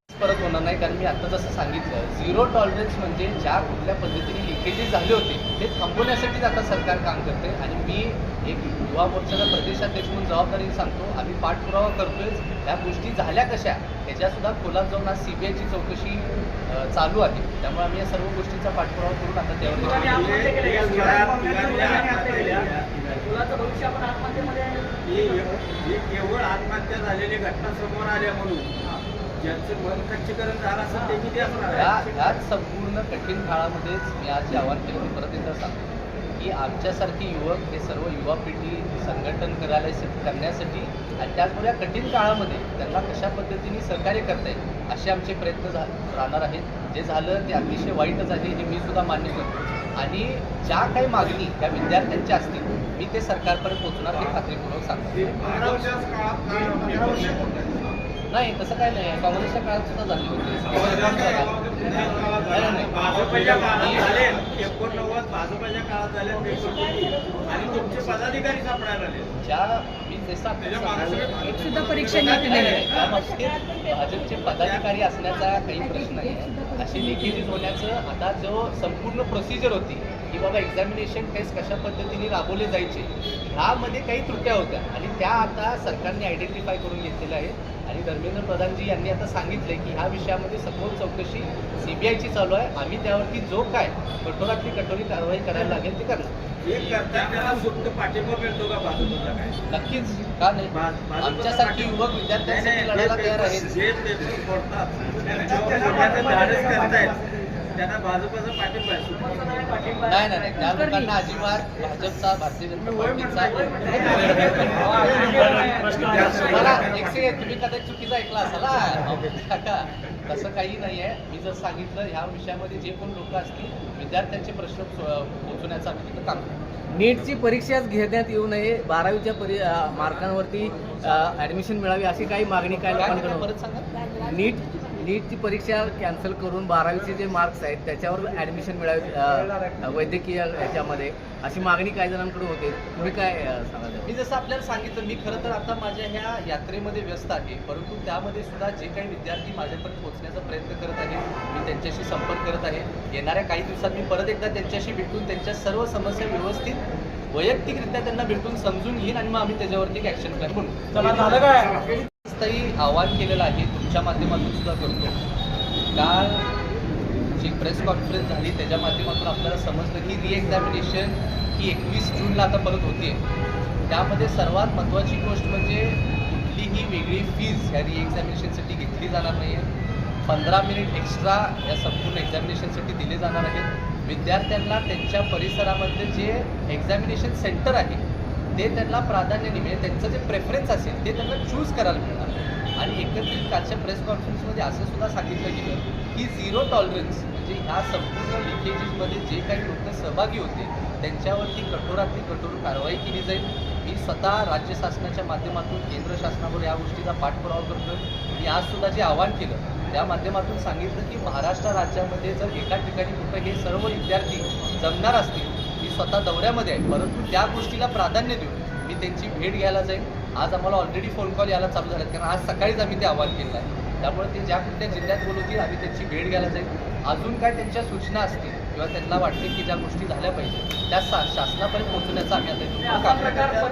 परत होणार नाही, कारण मी आता जसं सांगितलं, झिरो टॉलरन्स म्हणजे ज्या कुठल्या पद्धतीने लिकेजेस झाले होते ते थांबवण्यासाठीच आता सरकार काम करते. आणि मी एक युवा मोर्चाचा प्रदेशाध्यक्ष म्हणून जबाबदारीने सांगतो, आम्ही पाठपुरावा करतोय. ह्या गोष्टी झाल्या कशा ह्याच्यासुद्धा खोलात जाऊन आज CBIची चौकशी चालू आहे. त्यामुळे आम्ही या सर्व गोष्टींचा पाठपुरावा करून आता त्यावर केवळ आत्महत्या झालेली घटना समोर आल्या म्हणून ज्यांचं मन खच्चीकरण झालं असेल ते किती असणार. ह्याच संपूर्ण कठीण काळामध्येच मी आज जे आवाहन केलं मी परत एकदा सांगतो की आमच्यासारखे युवक हे सर्व युवा पिढी संघटन करण्यासाठी आणि त्याचबरोबर या कठीण काळामध्ये त्यांना कशा पद्धतीने सहकार्य करता येईल असे आमचे प्रयत्न राहणार आहेत. जे झालं ते अतिशय वाईटच आहे हे मी सुद्धा मान्य करतो. आणि ज्या काही मागणी त्या विद्यार्थ्यांच्या असतील मी ते सरकारपर्यंत पोहोचणार हे खात्रीपूर्वक सांगतो. नाही तसं काय नाही, काँग्रेसच्या काळात सुद्धा झाली होती. भाजपच्या काळात झाले 89 भाजपच्या काळात झाले आणि तुमचे पदाधिकारी सापडायला आले. ज्या मी एक सुद्धा परीक्षा नीट नाही. भाजपचे पदाधिकारी असण्याचा काही प्रश्न नाही आहे. अशी लिकेजेस होण्याचं आता जो संपूर्ण प्रोसिजर होती की बाबा एक्झामिनेशन टेस्ट कशा पद्धतीने राबवले जायचे ह्यामध्ये काही त्रुट्या होत्या आणि त्या आता सरकारने आयडेंटिफाय करून घेतलेल्या आहेत. आणि धर्मेंद्र प्रधानजी यांनी आता सांगितलंय की ह्या विषयामध्ये सखोल चौकशी CBIची चालू आहे. आम्ही त्यावरती जो काय कठोरातली कठोरी कारवाई करायला लागेल ते करणार. सुप्त पाठिंबा मिळतो का भाजपचा काय? नक्कीच का नाही. आमच्यासारखी युवक विद्यार्थ्यांसाठी लढायला तयार आहेत. जे पेपर फोडतात त्यांना भाजपचा पाठिंबा आहे. नाही त्या लोकांना अजिबात भाजपचा भारतीय जनता पार्टीचा तुम्ही कदाचित चुकीचा ऐकला असाला. तसं काही नाही आहे. मी जर सांगितलं ह्या विषयामध्ये जे कोण लोक असतील विद्यार्थ्यांचे प्रश्न पोहोचवण्याचं आम्ही तिथं काम करतो. नीटची परीक्षाच घेण्यात येऊ नये, 12वीच्या मार्कांवरती ॲडमिशन मिळावी अशी काही मागणी काय लोकांकडून. परत सांगा. नीटची परीक्षा कॅन्सल करून 12वीचे जे मार्क्स आहेत त्याच्यावर ॲडमिशन मिळावे वैद्यकीय ह्याच्यामध्ये अशी मागणी काही जणांकडून होते. तुम्ही काय सांगा? मी जसं आपल्याला सांगितलं, मी खरं तर आता माझ्या ह्या यात्रेमध्ये व्यस्त आहे, परंतु त्यामध्ये सुद्धा जे काही विद्यार्थी माझ्यापर्यंत पोहोचण्याचा प्रयत्न करत आहेत मी त्यांच्याशी संपर्क करत आहे. येणाऱ्या काही दिवसात मी परत एकदा त्यांच्याशी भेटून त्यांच्या सर्व समस्या व्यवस्थित वैयक्तिकरित्या त्यांना भेटून समजून घेईन आणि मग आम्ही त्याच्यावरती एक ॲक्शन प्लॅन म्हणून आवाहन केलेलं आहे. तुमच्या माध्यमातून सुद्धा करतो. काल जी प्रेस कॉन्फरन्स झाली त्याच्या माध्यमातून आपल्याला समजलं की रिएक्झामिनेशन ही 21 जूनला आता परत होते. त्यामध्ये सर्वात महत्त्वाची गोष्ट म्हणजे कुठलीही वेगळी फीज ह्या रिएक्झामिनेशनसाठी घेतली जाणार नाही आहे. 15 मिनिट एक्स्ट्रा या संपूर्ण एक्झामिनेशनसाठी दिले जाणार आहेत. विद्यार्थ्यांना त्यांच्या परिसरामध्ये जे एक्झामिनेशन सेंटर आहे ते त्यांना प्राधान्याने म्हणजे त्यांचं जे प्रेफरन्स असेल ते त्यांना चूज करायला मिळणार. आणि एकत्रित कालच्या प्रेस कॉन्फरन्समध्ये असं सुद्धा सांगितलं गेलं की झिरो टॉलरन्स म्हणजे ह्या संपूर्ण लिकेजेसमध्ये जे काही लोक सहभागी होते त्यांच्यावरती कठोरातली कठोर कारवाई केली जाईल. मी स्वतः राज्य शासनाच्या माध्यमातून केंद्र शासनावर या गोष्टीचा पाठपुरावा करतो. मी आजसुद्धा जे आवाहन केलं त्या माध्यमातून सांगितलं की महाराष्ट्र राज्यामध्ये जर एका ठिकाणी कुठं हे सर्व विद्यार्थी जमणार असतील, मी स्वतः दौऱ्यामध्ये आहे, परंतु त्या गोष्टीला प्राधान्य देऊन मी त्यांची भेट घ्यायला जाईल. आज आम्हाला ऑलरेडी फोन कॉल यायला चालू झाले कारण आज सकाळीच आम्ही ते आवाहन केलं आहे. त्यामुळे ते ज्या कुठल्या जिल्ह्यात बोलवतील आम्ही त्यांची भेट घ्यायला जाईल. अजून काय त्यांच्या सूचना असतील किंवा त्यांना वाटते की ज्या गोष्टी झाल्या पाहिजे त्या शासनापर्यंत पोहोचण्याचा आम्ही आता काम करतो.